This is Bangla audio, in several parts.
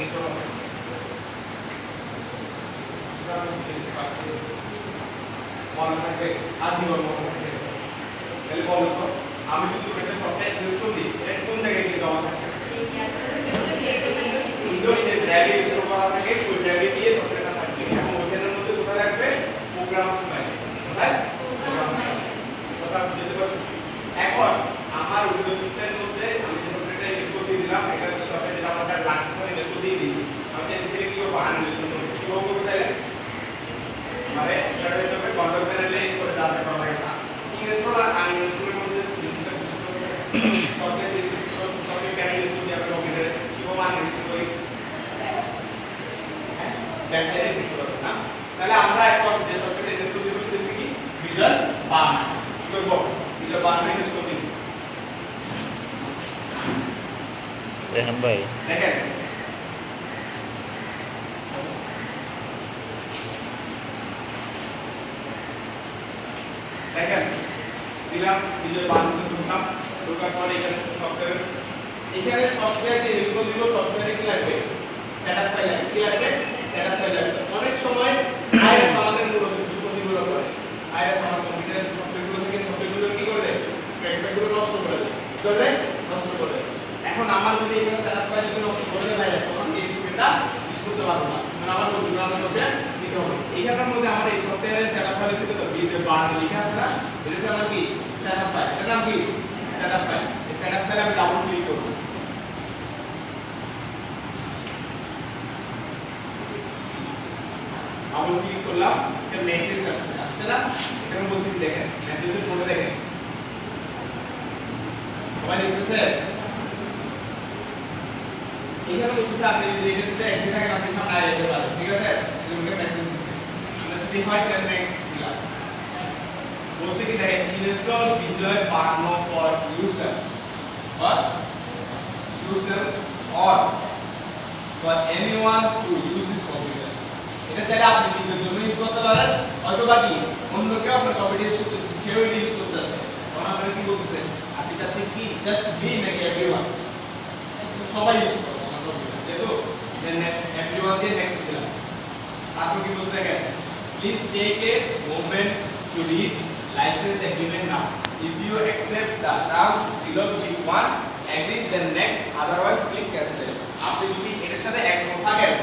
ইনস্টল হবে মনে থাকবে আজীবন মনে থাকবে তাহলে বলো তো আমি যদি একটা সফটওয়্যার ইনস্টল দিই এটা কোন জায়গায় গিয়ে জমা থাকবে উইন্ডোজ যে ড্রাইভে ইনস্টল করা থাকে ওই ড্রাইভে গিয়ে সফটওয়্যারটা থাকবে এবং ওইখানের মধ্যে কোথায় রাখবে প্রোগ্রামস ফাইল কোথায় প্রোগ্রামস ফাইল কথা বুঝতে পারছো এখন আমার উইন্ডোজ সিস্টেমের মধ্যে আমি যে সফটওয়্যারটা ইনস্টল দিয়ে দিলাম এটা যে সফটওয়্যার যেটা আমার কাছে লাগছে আমি ইনস্টল দিয়ে দিয়েছি আমি যে সেটা কি করব আনইনস্টল করব কি করব তাহলে মানে সেটা হবে কন্ট্রোল প্যানেলে করে যা যা করা লাগে তা ইনস্টল আর আনইনস্টলের মধ্যে সফটওয়্যার ইনস্টল সফটওয়্যার কেন ইনস্টল দিয়ে আমরা ওকে কিভাবে আনইনস্টল করি হ্যাঁ ব্যাকআইডে ইনস্টল করব না তাহলে আমরা এখন যে সফটওয়্যার ইনস্টল দিব সেটা কি ভিজুয়াল বার্নার কি করব ভিজুয়াল বার্নার ইনস্টল দিব রেহান ভাই দেখেন দেখেন দিলাম ভিজুয়াল বার্নার ঢুকলাম ঢোকার পরে এখানে সফটওয়্যার যে ইনস্টল দিব সফটওয়্যারে কি লাগবে সেটআপ ফাইল লাগবে কি লাগবে সেটআপ ফাইল লাগবে অনেক সময় আইএস আমাদের মূলত প্রতিগুলো করে আইএস আমার কম্পিউটারের সফটওয়্যারগুলো থেকে সফটওয়্যারগুলো কি করে দেয় প্যাকেটগুলো নষ্ট করে দেয় কি করে নষ্ট করে দেয় এখন আমার যদি এই সেটআপ ফাইল যদি নষ্ট করে দেয় তখন এই সফটওয়্যারটা ইউজ করতে পারবো না মানে আমার প্রোগ্রামের মধ্যে দিতে হবে এইখানের মধ্যে আমার এই সফটওয়্যারের সেটআপ ফাইল আছে তো ভিজুয়াল বার্নার লেখা আছে না এটা আমার কি সেটআপ ফাইল এটার নাম কি সেটআপ ফাইল এই সেটআপ ফাইলে আমি ডাবল ক্লিক করব ডাবল ক্লিক করলাম এটা মেসেজ আসছে না এখানে বলছি দেখেন মেসেজের কোডে দেখেন সবাই দেখতেছে এখানে বলছে আপনি যদি এটাতে একটি থাকে আপনি সামনে আয় যেতে পারেন ঠিক আছে এগুলোকে মেসেজ দিচ্ছে আমরা যদি হয় তাহলে নেক্সট দিলাম বলছে কি দেখেন install visual burner for user or user or for anyone who uses computer এটা চাইলে আপনি নিজের জন্য ইউজ করতে পারেন অথবা কি অন্য কেউ আপনার কম্পিউটার ইউজ করতেছে সেও ইউজ করতে যাচ্ছে তখন আপনারা কি বলতেছেন আপনি চাচ্ছেন কি জাস্ট বি নাকি এভরিওয়ান সবাই ইউজ করবে আমার কম্পিউটার যেহেতু নেক্সট এভরিওয়ান দিয়ে নেক্সট দিলাম তারপর কি বলতে দেখেন please take a moment to read license agreement now if you accept the terms below click 1 agree then next otherwise click cancel আপনি যদি এর সাথে একমত থাকেন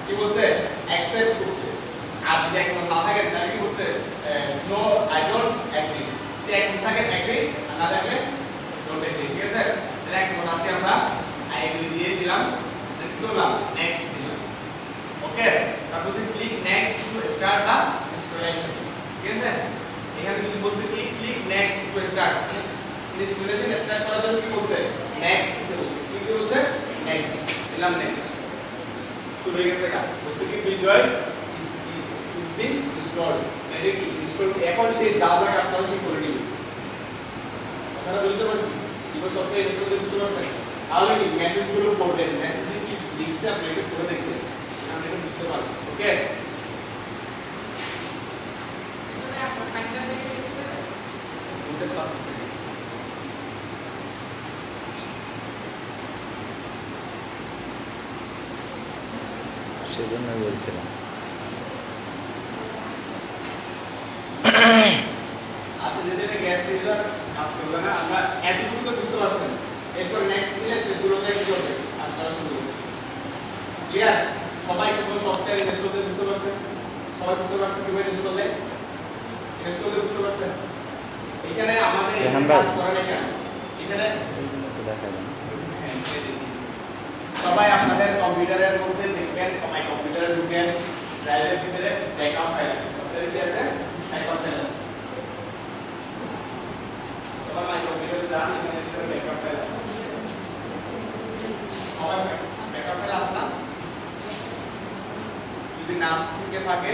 কি বলছে accept করতে আর যদি একমত না থাকেন তাহলে কি বলছে no I don't agree যদি একমত থাকেন agree আর না থাকলে don't agree ঠিক আছে তাহলে একমত আছি আমরা I agree দিয়ে দিলাম দেন করলাম next দিলাম ওকে তারপর click next to start the installation ঠিক আছে এখানে যদি বলছে কি click next to start installation start করার জন্য কি বলছে নেক্সট দিতে বলছে কি বলছে নেক্সট দিলাম নেক্সট শুরু হয়ে গেছে কাজ বলছে কি ভিজুয়াল ইজ বিন ইনস্টলড মানে কি ইনস্টল এখন সে যা যা কাজ করে সে করে নিবে আপনারা বুঝতে পারছেন কিভাবে সফটওয়্যার ইনস্টল করতে বুঝতে পারছেন তাহলে কি মেসেজগুলো পড়বেন মেসেজে কি লিখছে আপনি এটা পড়ে দেখবেন আপনি এটা বুঝতে পারবেন ওকে সেজন্য বলছিলাম আচ্ছা যেটা গ্যাস ফিল্টার কাজ করবে না আমরা এতটুকু তো বুঝতে পারছেন এরপর নেক্সট দিলে সেগুলোতে কি করবে কাজ করা শুরু করবে ক্লিয়ার সবাই কোন সফটওয়্যার ইনস্টল করতে বুঝতে পারছেন সবাই বুঝতে পারছেন কিভাবে ইনস্টল করলে ইনস্টল করতে বুঝতে পারছেন এখানে আমাদের কাজ করার এখানে দেখা যায় সবাই আপনাদের কম্পিউটারের মধ্যে দেখবেন সবাই কম্পিউটারে ঢুকেন ড্রাইভের ভিতরে ব্যাকআপ ফাইল আছে সফটওয়্যারে কি আছে ব্যাকআপ ফাইল আছে সবাই মাই কম্পিউটারে যান এখানে সেটা ব্যাকআপ ফাইল আছে সবাই ব্যাকআপ ফাইল আছে না যদি নাম থেকে থাকে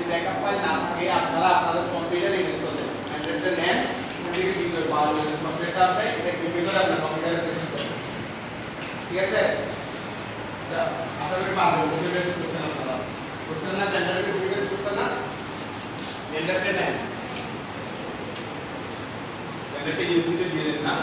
ব্যাকআপ ফাইল না থাকে আপনারা আপনাদের কম্পিউটারে ইনস্টল করবেন অ্যাড্রেসটা নেন এদিকে ভিতরে পাওয়া যাবে কম্পিউটার আছে এটা ভিতরে আপনার কম্পিউটারে ইনস্টল করবেন ঠিক আছে আশা করি পারবেন কপি পেস্ট করছেন আপনারা করছেন না জেন্ডারকে কপি পেস্ট করছেন না জেন্ডারকে নেন জেন্ডারকে ইউজিতে দিয়ে দেন না